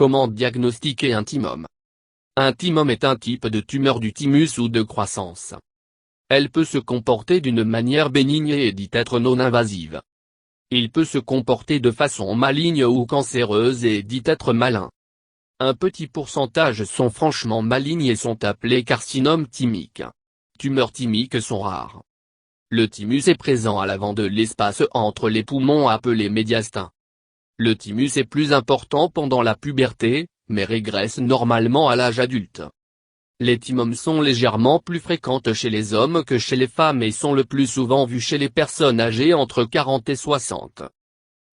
Comment diagnostiquer un thymome? Un thymome est un type de tumeur du thymus ou de croissance. Elle peut se comporter d'une manière bénigne et dit être non invasive. Il peut se comporter de façon maligne ou cancéreuse et dit être malin. Un petit pourcentage sont franchement malignes et sont appelées carcinomes thymiques. Tumeurs thymiques sont rares. Le thymus est présent à l'avant de l'espace entre les poumons appelé médiastin. Le thymus est plus important pendant la puberté, mais régresse normalement à l'âge adulte. Les thymomes sont légèrement plus fréquentes chez les hommes que chez les femmes et sont le plus souvent vus chez les personnes âgées entre 40 et 60.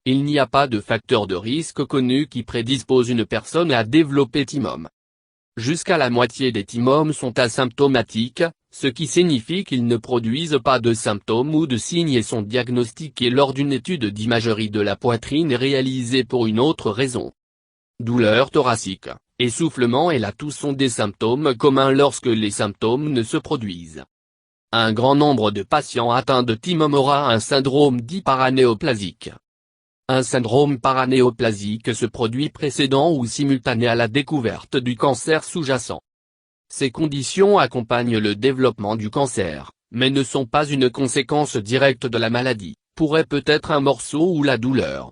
Il n'y a pas de facteur de risque connu qui prédispose une personne à développer thymome. Jusqu'à la moitié des thymomes sont asymptomatiques, ce qui signifie qu'ils ne produisent pas de symptômes ou de signes et sont diagnostiqués lors d'une étude d'imagerie de la poitrine réalisée pour une autre raison. Douleur thoracique, essoufflement et la toux sont des symptômes communs lorsque les symptômes ne se produisent. Un grand nombre de patients atteints de thymome aura un syndrome dit paranéoplasique. Un syndrome paranéoplasique se produit précédent ou simultané à la découverte du cancer sous-jacent. Ces conditions accompagnent le développement du cancer, mais ne sont pas une conséquence directe de la maladie, pourrait peut-être un morceau ou la douleur.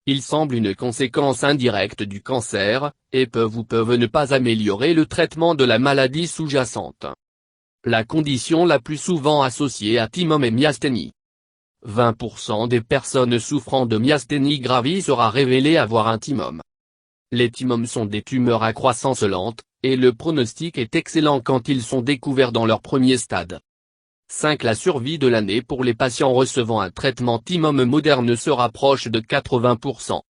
Ils semblent une conséquence indirecte du cancer, et peuvent ou peuvent ne pas améliorer le traitement de la maladie sous-jacente. La condition la plus souvent associée à thymome est myasthénie. 20% des personnes souffrant de myasthénie gravis sera révélé avoir un thymome. Les thymomes sont des tumeurs à croissance lente, et le pronostic est excellent quand ils sont découverts dans leur premier stade. 5. La survie de l'année pour les patients recevant un traitement thymome moderne se rapproche de 80%.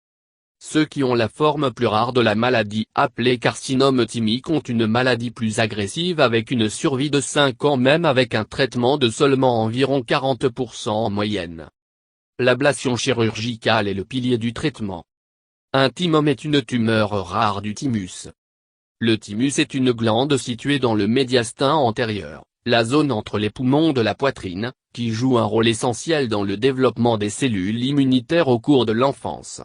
Ceux qui ont la forme plus rare de la maladie appelée carcinome thymique ont une maladie plus agressive avec une survie de 5 ans même avec un traitement de seulement environ 40% en moyenne. L'ablation chirurgicale est le pilier du traitement. Un thymome est une tumeur rare du thymus. Le thymus est une glande située dans le médiastin antérieur, la zone entre les poumons de la poitrine, qui joue un rôle essentiel dans le développement des cellules immunitaires au cours de l'enfance.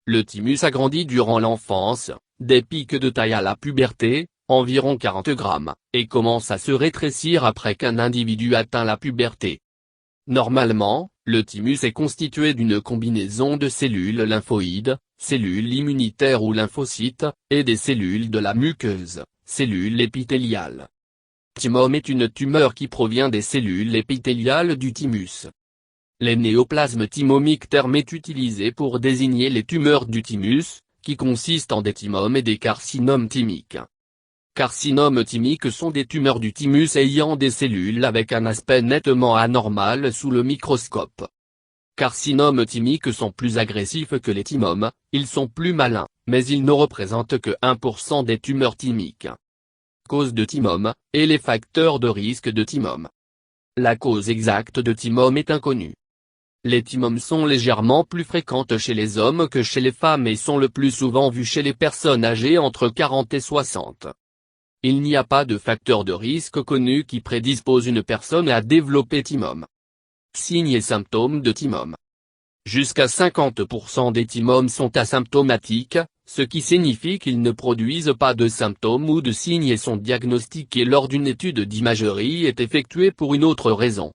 Le thymus agrandit durant l'enfance, des pics de taille à la puberté, environ 40 grammes, et commence à se rétrécir après qu'un individu atteint la puberté. Normalement, le thymus est constitué d'une combinaison de cellules lymphoïdes, cellules immunitaires ou lymphocytes, et des cellules de la muqueuse, cellules épithéliales. Thymome est une tumeur qui provient des cellules épithéliales du thymus. Les néoplasmes thymomiques terme est utilisé pour désigner les tumeurs du thymus, qui consistent en des thymomes et des carcinomes thymiques. Carcinomes thymiques sont des tumeurs du thymus ayant des cellules avec un aspect nettement anormal sous le microscope. Carcinomes thymiques sont plus agressifs que les thymomes, ils sont plus malins, mais ils ne représentent que 1% des tumeurs thymiques. Cause de thymome, et les facteurs de risque de thymome. La cause exacte de thymome est inconnue. Les thymomes sont légèrement plus fréquentes chez les hommes que chez les femmes et sont le plus souvent vus chez les personnes âgées entre 40 et 60. Il n'y a pas de facteur de risque connu qui prédispose une personne à développer thymome. Signes et symptômes de thymome. Jusqu'à 50% des thymomes sont asymptomatiques, ce qui signifie qu'ils ne produisent pas de symptômes ou de signes et sont diagnostiqués lors d'une étude d'imagerie est effectuée pour une autre raison.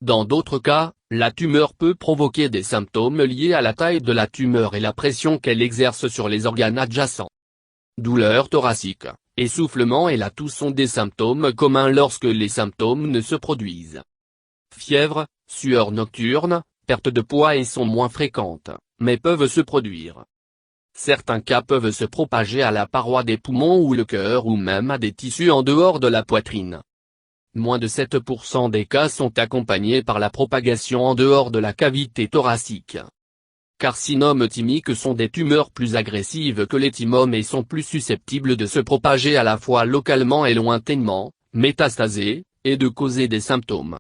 Dans d'autres cas, la tumeur peut provoquer des symptômes liés à la taille de la tumeur et la pression qu'elle exerce sur les organes adjacents. Douleur thoracique, essoufflement et la toux sont des symptômes communs lorsque les symptômes ne se produisent. Fièvre, sueur nocturne, perte de poids et sont moins fréquentes, mais peuvent se produire. Certains cas peuvent se propager à la paroi des poumons ou le cœur ou même à des tissus en dehors de la poitrine. Moins de 7% des cas sont accompagnés par la propagation en dehors de la cavité thoracique. Carcinomes thymiques sont des tumeurs plus agressives que les thymomes et sont plus susceptibles de se propager à la fois localement et lointainement, métastasés, et de causer des symptômes.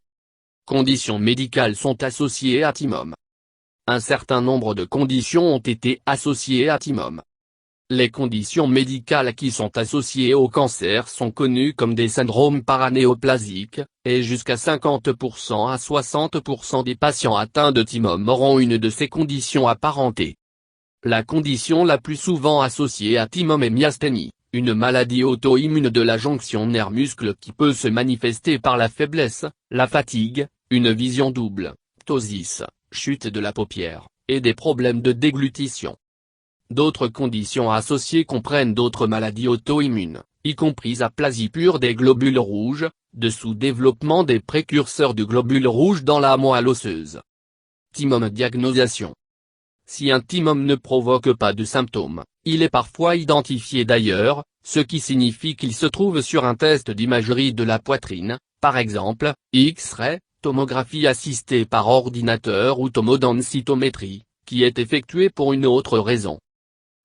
Conditions médicales sont associées à thymome. Un certain nombre de conditions ont été associées à thymome. Les conditions médicales qui sont associées au cancer sont connues comme des syndromes paranéoplasiques, et jusqu'à 50% à 60% des patients atteints de thymome auront une de ces conditions apparentées. La condition la plus souvent associée à TIMOM est myasthénie, une maladie auto-immune de la jonction nerf-muscle qui peut se manifester par la faiblesse, la fatigue, une vision double, ptosis, chute de la paupière, et des problèmes de déglutition. D'autres conditions associées comprennent d'autres maladies auto-immunes, y compris aplasie pure des globules rouges, de sous-développement des précurseurs de globules rouges dans la moelle osseuse. TIMOM diagnosation. Si un TIMOM ne provoque pas de symptômes, il est parfois identifié d'ailleurs, ce qui signifie qu'il se trouve sur un test d'imagerie de la poitrine, par exemple, X-ray, tomographie assistée par ordinateur ou tomodensitométrie, qui est effectuée pour une autre raison.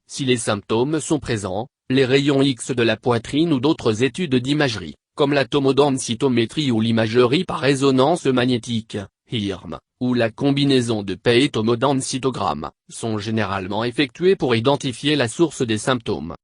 Si les symptômes sont présents, les rayons X de la poitrine ou d'autres études d'imagerie, comme la tomodensitométrie ou l'imagerie par résonance magnétique, IRM, ou la combinaison de PET et tomodensitogramme, sont généralement effectués pour identifier la source des symptômes.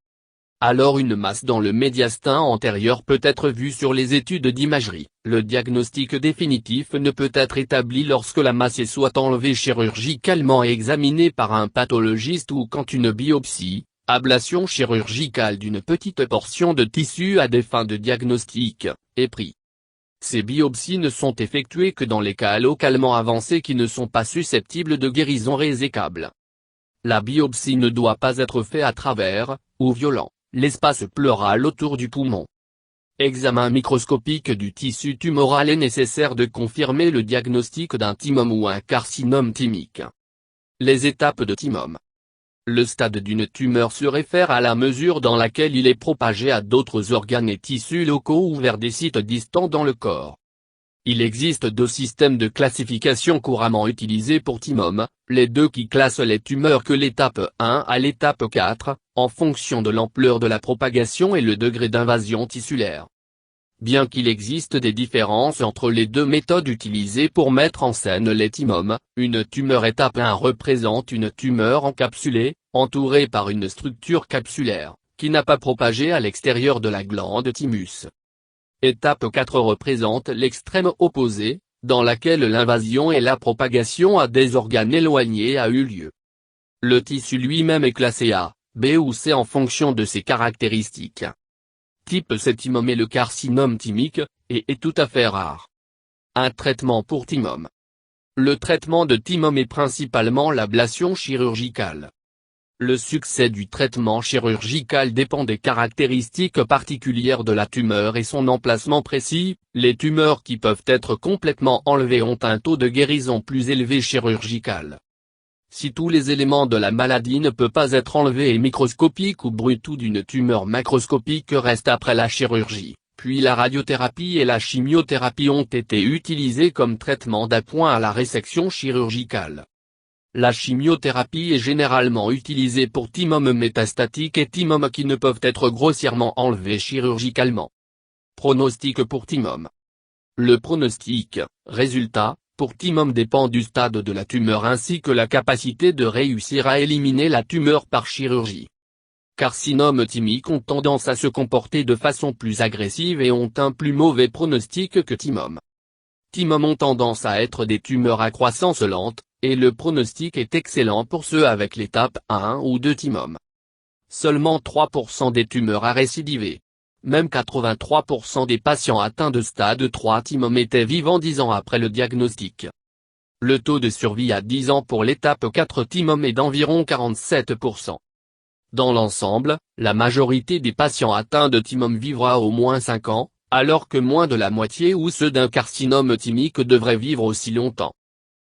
Alors une masse dans le médiastin antérieur peut être vue sur les études d'imagerie. Le diagnostic définitif ne peut être établi lorsque la masse est soit enlevée chirurgicalement et examinée par un pathologiste ou quand une biopsie, ablation chirurgicale d'une petite portion de tissu à des fins de diagnostic, est pris. Ces biopsies ne sont effectuées que dans les cas localement avancés qui ne sont pas susceptibles de guérison résécable. La biopsie ne doit pas être faite à travers, ou violant, l'espace pleural autour du poumon. Examen microscopique du tissu tumoral est nécessaire de confirmer le diagnostic d'un TIMOM ou un carcinome thymique. Les étapes de TIMOM. Le stade d'une tumeur se réfère à la mesure dans laquelle il est propagé à d'autres organes et tissus locaux ou vers des sites distants dans le corps. Il existe deux systèmes de classification couramment utilisés pour TIMOM, les deux qui classent les tumeurs que l'étape 1 à l'étape 4, en fonction de l'ampleur de la propagation et le degré d'invasion tissulaire. Bien qu'il existe des différences entre les deux méthodes utilisées pour mettre en scène les TIMOM, une tumeur étape 1 représente une tumeur encapsulée, entourée par une structure capsulaire, qui n'a pas propagé à l'extérieur de la glande thymus. Étape 4 représente l'extrême opposé, dans laquelle l'invasion et la propagation à des organes éloignés a eu lieu. Le tissu lui-même est classé A, B ou C en fonction de ses caractéristiques. Type C TIMOM est le carcinome thymique, et est tout à fait rare. Un traitement pour TIMOM. Le traitement de TIMOM est principalement l'ablation chirurgicale. Le succès du traitement chirurgical dépend des caractéristiques particulières de la tumeur et son emplacement précis. Les tumeurs qui peuvent être complètement enlevées ont un taux de guérison plus élevé chirurgical. Si tous les éléments de la maladie ne peuvent pas être enlevés et microscopiques ou brut ou d'une tumeur macroscopique reste après la chirurgie, puis la radiothérapie et la chimiothérapie ont été utilisées comme traitement d'appoint à la résection chirurgicale. La chimiothérapie est généralement utilisée pour TIMOM métastatique et TIMOM qui ne peuvent être grossièrement enlevés chirurgicalement. Pronostic pour TIMOM. Le pronostic, résultat, pour TIMOM dépend du stade de la tumeur ainsi que la capacité de réussir à éliminer la tumeur par chirurgie. Carcinomes thymiques ont tendance à se comporter de façon plus agressive et ont un plus mauvais pronostic que TIMOM. TIMOM ont tendance à être des tumeurs à croissance lente, et le pronostic est excellent pour ceux avec l'étape 1 ou 2 TIMOM. Seulement 3% des tumeurs à récidiver. Même 83% des patients atteints de stade 3 TIMOM étaient vivants 10 ans après le diagnostic. Le taux de survie à 10 ans pour l'étape 4 TIMOM est d'environ 47%. Dans l'ensemble, la majorité des patients atteints de TIMOM vivra au moins 5 ans, alors que moins de la moitié ou ceux d'un carcinome thymique devraient vivre aussi longtemps.